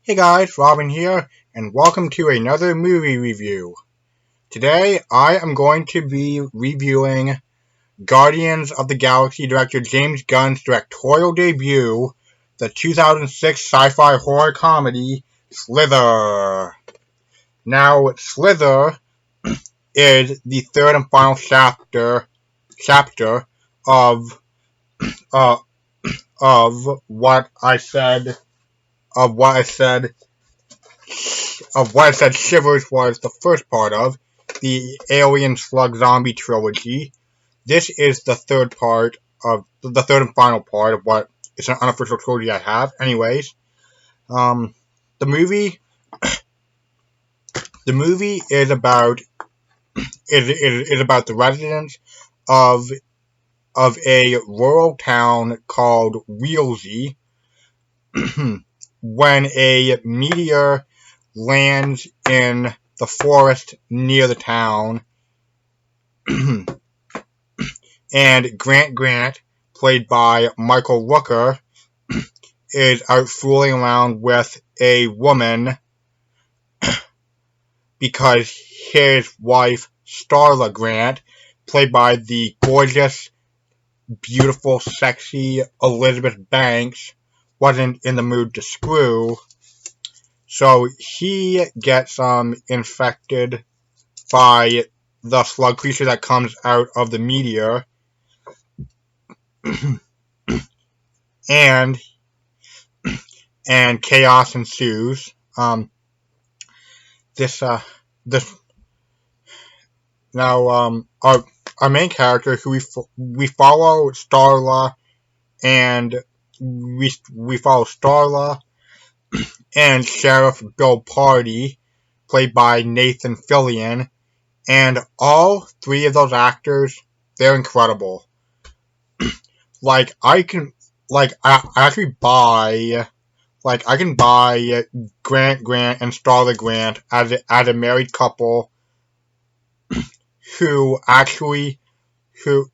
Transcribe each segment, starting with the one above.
Hey guys, Robin here, and welcome to another movie review. Today, I am going to be reviewing Guardians of the Galaxy director James Gunn's directorial debut, the 2006 sci-fi horror comedy, Slither. Now, Slither is the third and final chapter of, uh, of what I said, of what I said Shivers was the first part of the Alien Slug Zombie trilogy. This is the third and final part of what is an unofficial trilogy I have. Anyways, um, the movie, the movie is about the residents of a rural town called Wheelsy when a meteor lands in the forest near the town, and Grant, played by Michael Rooker, is out fooling around with a woman because his wife, Starla Grant, played by the gorgeous, beautiful, sexy Elizabeth Banks, wasn't in the mood to screw. So he gets infected by the slug creature that comes out of the meteor, and chaos ensues. This this now our main character, who we follow Starla, and we follow Starla and Sheriff Bill Party, played by Nathan Fillion, and all three of those actors, they're incredible. Like I actually buy. Like, I can buy Grant and Starla Grant as a married couple who actually who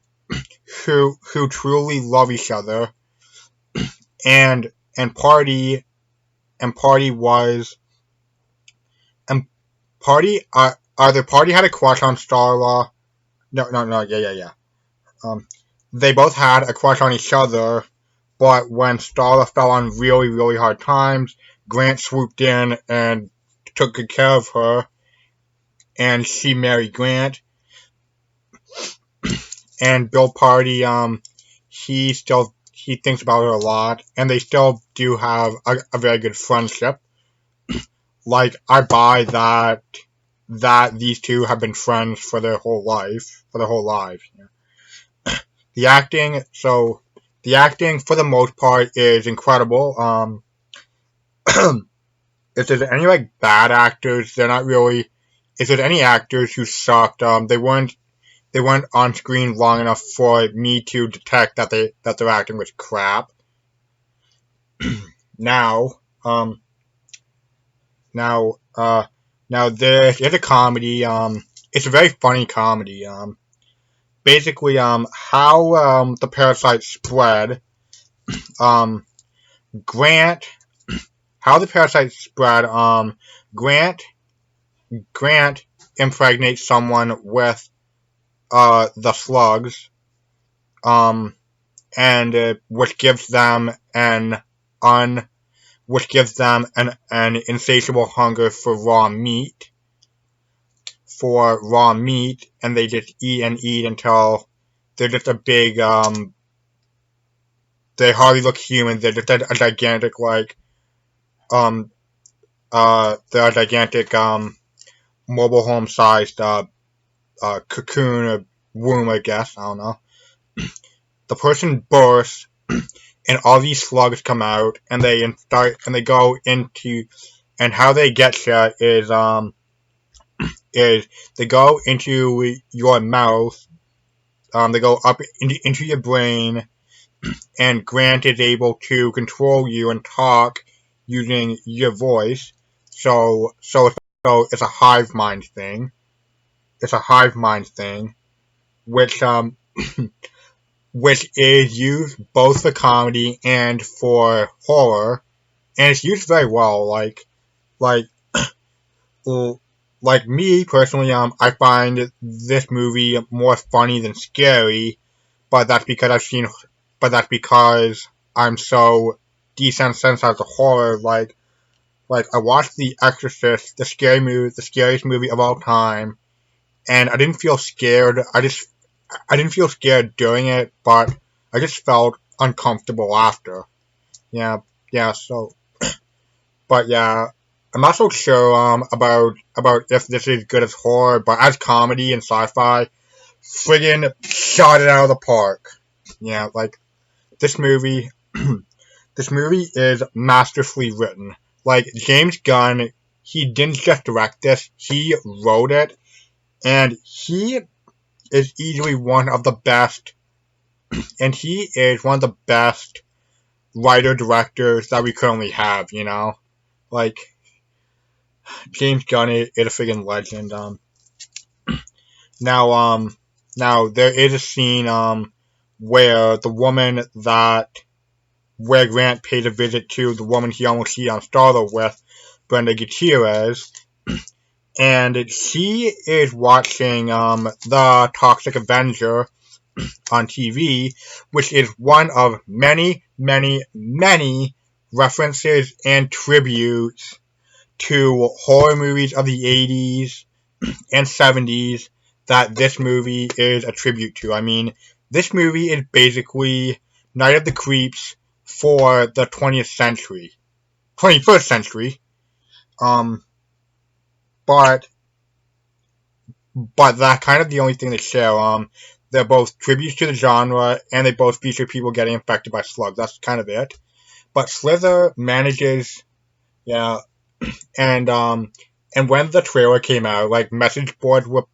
who truly love each other, and Party and Party was and Party either Party had a crush on Starla. No, yeah. They both had a crush on each other, but when Starla fell on really, really hard times, Grant swooped in and took good care of her, and she married Grant. And Bill Party, he thinks about her a lot, and they still do have a very good friendship. Like, I buy that these two have been friends for their whole lives. Yeah. The acting for the most part is incredible. If there's any bad actors, they're not really. If there's any actors who sucked, they weren't on screen long enough for me to detect that their acting was crap. Now, now, now this is a comedy. It's a very funny comedy. Basically, how the parasite spread. Um, Grant, how the parasite spread. Grant impregnates someone with the slugs, and which gives them an insatiable hunger for raw meat, and they just eat and eat until they're just a big, they hardly look human. They're just a gigantic, they're a gigantic, mobile home sized, cocoon or womb, I guess. I don't know. The person bursts, and all these slugs come out, and they go into, and how they get you is they go into your mouth, they go up into your brain, and Grant is able to control you and talk using your voice. So it's a hive mind thing. Which which is used both for comedy and for horror. and it's used very well. Like like me personally, I find this movie more funny than scary, but that's because I'm so desensitized to horror. Like I watched The Exorcist, the scariest movie of all time, and I didn't feel scared. I didn't feel scared during it, but I just felt uncomfortable after. Yeah, yeah. So, but yeah, I'm not so sure about if this is good as horror, but as comedy and sci-fi, friggin' shot it out of the park. Yeah, like this movie. This movie is masterfully written. Like James Gunn, he didn't just direct this; he wrote it, and he is easily one of the best. And he is one of the best writer directors that we currently have. Like James Gunn is a friggin' legend. Now now there is a scene where the woman that where Grant paid a visit to the woman he almost cheated on Starla with, Brenda Gutierrez, and she is watching the Toxic Avenger on TV, which is one of many, many, many references and tributes to horror movies of the 80s and 70s that this movie is a tribute to. I mean, this movie is basically Night of the Creeps for the 20th century, 21st century. Um, but that's kind of the only thing they share. They're both tributes to the genre, and they both feature people getting infected by slugs. That's kind of it. But Slither manages, yeah, and when the trailer came out, like message boards were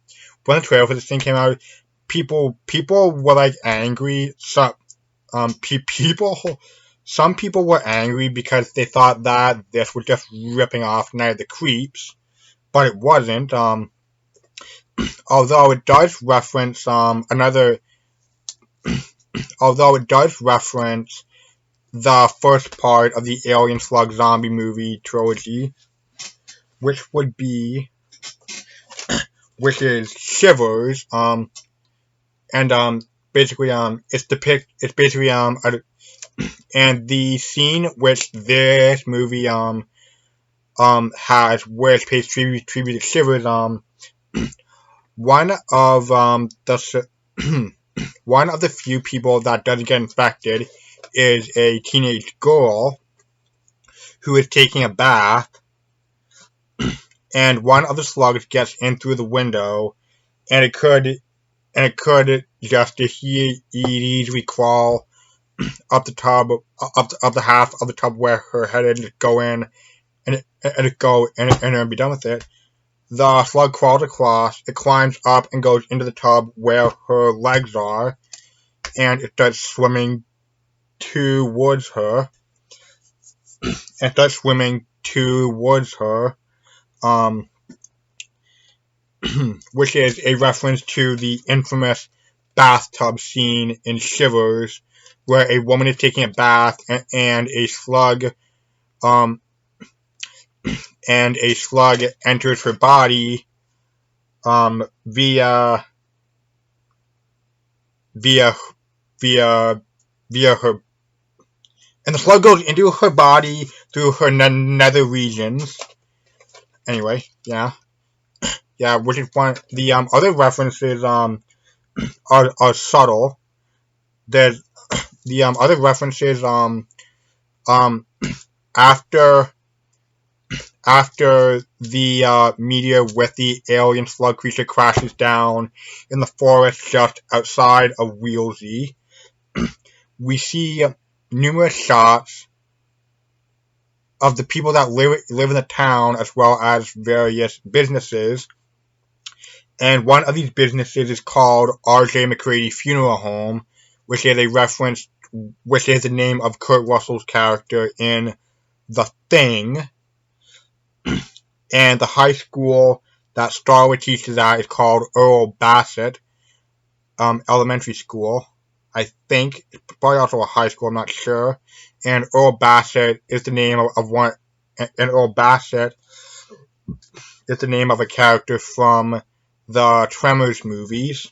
when the trailer for this thing came out, people were like angry. People some people were angry because they thought that this was just ripping off Night of the Creeps, but it wasn't. Although it does reference although it does reference the first part of the Alien Slug Zombie movie trilogy, which would be which is Shivers, and basically it's basically and the scene which this movie has where it pays tribute to Shivers, one of the one of the few people that doesn't get infected is a teenage girl who is taking a bath, and one of the slugs gets in through the window, and it could just easily crawl up the tub, up the half of the tub where her head is, go in, and be done with it. The slug crawls across, it climbs up and goes into the tub where her legs are, and it starts swimming towards her. And starts swimming towards her, which is a reference to the infamous bathtub scene in Shivers, where a woman is taking a bath and a slug enters her body via via via via her, and the slug goes into her body through her nether regions. Anyway, yeah, which is one. The other references are subtle. There's the other references after the meteor with the alien slug creature crashes down in the forest just outside of Wheelsy, we see numerous shots of the people that live in the town as well as various businesses. And one of these businesses is called R.J. McCready Funeral Home, which is a reference, which is the name of Kurt Russell's character in The Thing. And the high school that Starwood teaches at is called Earl Bassett Elementary School. I think. Probably also a high school, I'm not sure. And Earl Bassett is the name of one. And Earl Bassett is the name of a character from the Tremors movies.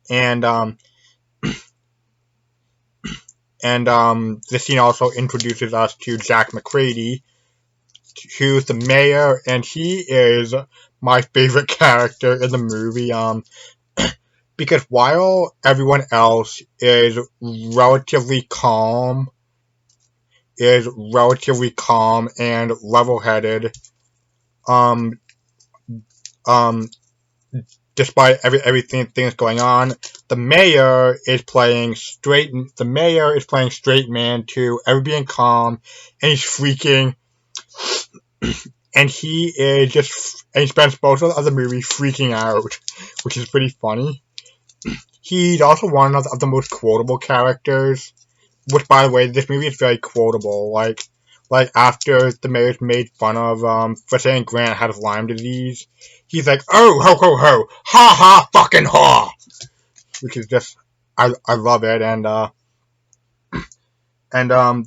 And the scene also introduces us to Jack McCready, who's the mayor, and he is my favorite character in the movie. Because while everyone else relatively calm, is relatively calm and level-headed, um, um, despite everything things going on, the mayor is playing straight. The mayor is playing straight man to everybody being calm, and he's freaking. And he spends most of the movie freaking out, which is pretty funny. He's also one of the most quotable characters, which, by the way, this movie is very quotable. Like after the mayor's made fun of for saying Grant had Lyme disease, he's like, "Oh ho ho ho, ha ha fucking ha," which is just I love it. And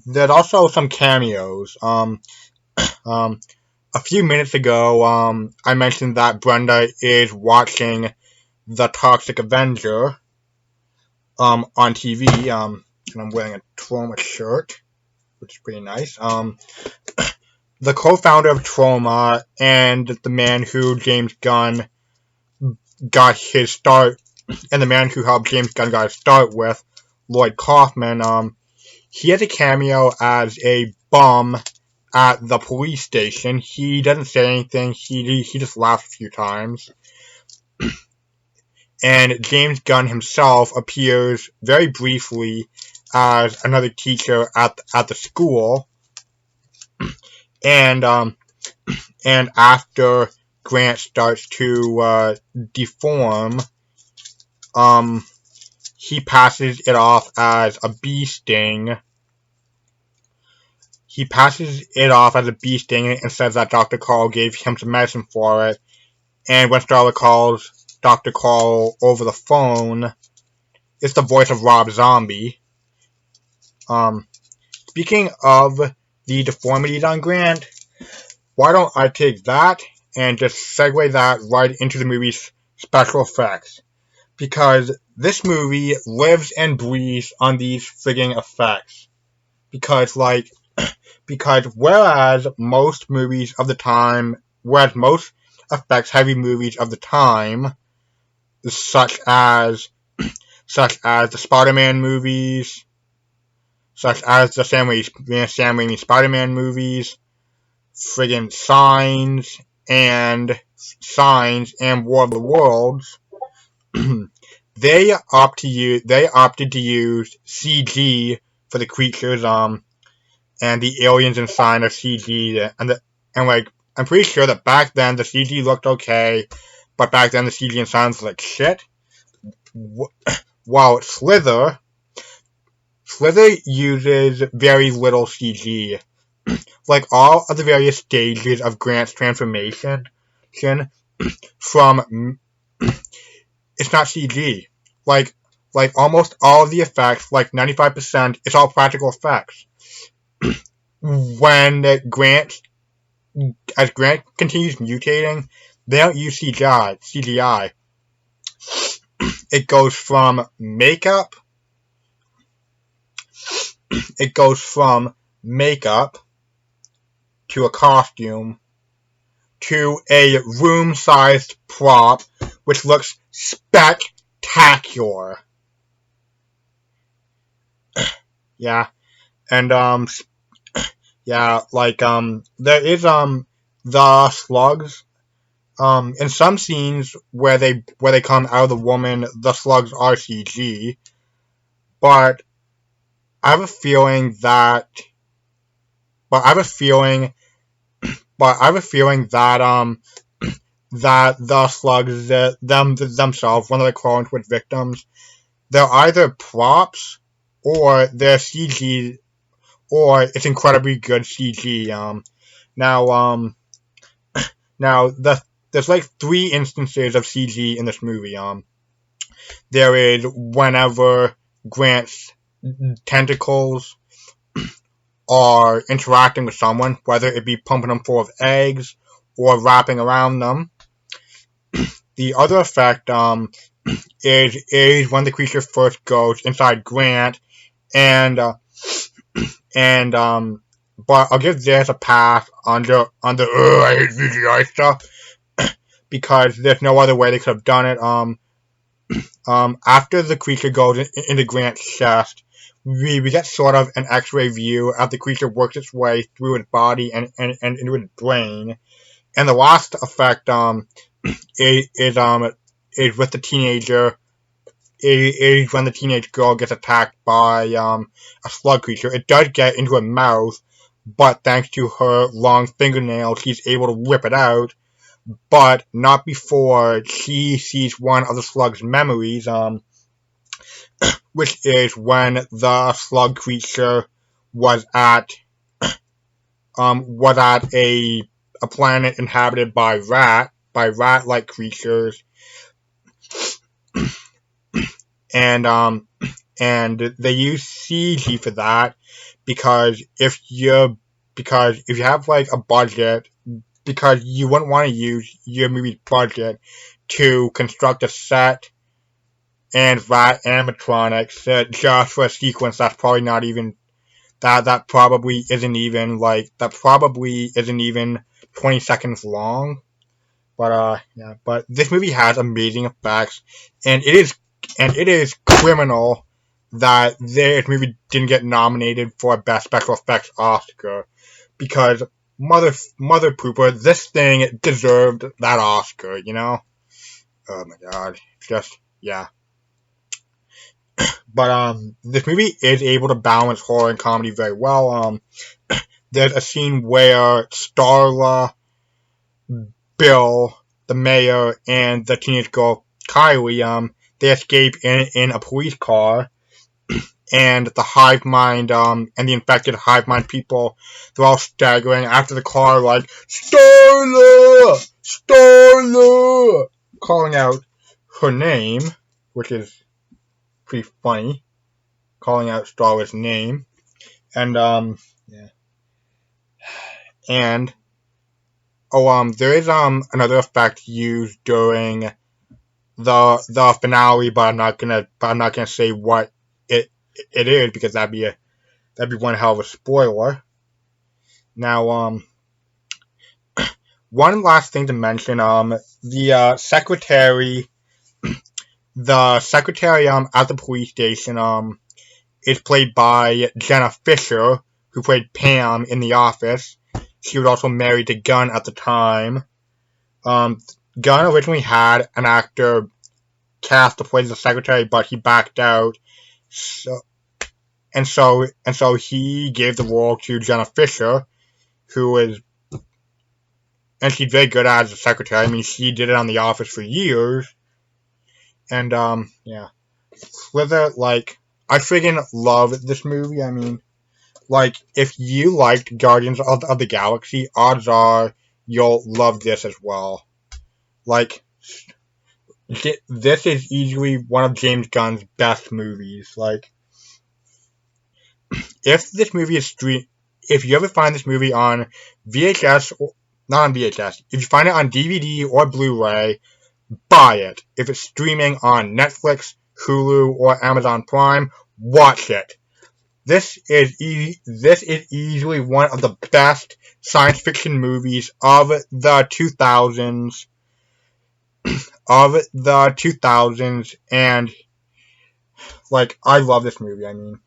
there's also some cameos. A few minutes ago, I mentioned that Brenda is watching The Toxic Avenger on TV. And I'm wearing a Trauma shirt, which is pretty nice. The co-founder of Trauma and the man who James Gunn got his start, and the man who helped James Gunn got his start with, Lloyd Kaufman, he has a cameo as a bum at the police station. He doesn't say anything. He just laughs a few times. And James Gunn himself appears very briefly as another teacher at the school. And after Grant starts to deform, he passes it off as a bee sting. He passes it off as a bee sting and says that Dr. Carl gave him some medicine for it. And when Starla calls Dr. Carl over the phone, it's the voice of Rob Zombie. Speaking of the deformities on Grant, why don't I take that and just segue that right into the movie's special effects? Because this movie lives and breathes on these frigging effects. Because whereas most effects heavy movies of the time, such as the Spider-Man movies, such as the Sam Raimi Spider-Man movies, friggin' Signs and War of the Worlds, they opted to use CG for the creatures, and the aliens and Sign are CG, and I'm pretty sure that back then the CG looked okay, but back then the CG and Signs was like shit. While Slither uses very little CG. Like all of the various stages of Grant's transformation, from it's not CG. Like almost all of the effects, like 95%, it's all practical effects. As Grant continues mutating, they don't use CGI. It goes from makeup to a costume to a room-sized prop, which looks spectacular. Yeah, and there is the slugs. In some scenes where they come out of the woman, the slugs are CG, but I have a feeling that that the slugs themselves, when they're crawling with victims, they're either props or they're CG, or it's incredibly good CG. Now there's like 3 instances of CG in this movie. there is whenever Grant's tentacles are interacting with someone, whether it be pumping them full of eggs or wrapping around them. The other effect is when the creature first goes inside Grant, and and but I'll give this a pass on the I hate CGI stuff because there's no other way they could have done it. After the creature goes into Grant's chest, we get sort of an X-ray view as the creature works its way through his body and into his brain. And the last effect is with the teenager. Is when the teenage girl gets attacked by a slug creature. It does get into her mouth, but thanks to her long fingernails, she's able to rip it out. But not before she sees one of the slug's memories, which is when the slug creature was at a planet inhabited by rat-like creatures, and they use CG for that because if you have like a budget, because you wouldn't want to use your movie's budget to construct a set and rat animatronics just for a sequence that's probably not even that probably isn't even 20 seconds long. But yeah, but this movie has amazing effects, and it is criminal that this movie didn't get nominated for a Best Special Effects Oscar, because mother pooper, this thing deserved that Oscar, you know? Oh my god, just yeah. But this movie is able to balance horror and comedy very well. There's a scene where Starla, Bill, the mayor, and the teenage girl Kylie, they escape in a police car, and the hive mind, and the infected hive mind people, they're all staggering after the car, like, Starla! Starla! Calling out her name, which is pretty funny, calling out Starla's name. And, yeah. And, there is, another effect used during the finale, but I'm not gonna say what it is, because that'd be one hell of a spoiler. Now, one last thing to mention, the secretary at the police station, is played by Jenna Fisher, who played Pam in The Office. She was also married to Gunn at the time. Gunn originally had an actor cast to play the secretary, but he backed out. So he gave the role to Jenna Fisher, and she's very good as a secretary. I mean, she did it on The Office for years. And, yeah. Slither, like, I friggin' love this movie. I mean, like, if you liked Guardians of the Galaxy, odds are you'll love this as well. Like, this is easily one of James Gunn's best movies. Like, if you ever find this movie on VHS, not on VHS, if you find it on DVD or Blu-ray, buy it. If it's streaming on Netflix, Hulu, or Amazon Prime, watch it. This is easily one of the best science fiction movies of the 2000s. And like, I love this movie. I mean,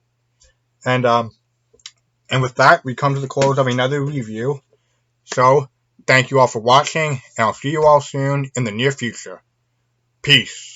and with that, we come to the close of another review. So, thank you all for watching, and I'll see you all soon in the near future. Peace.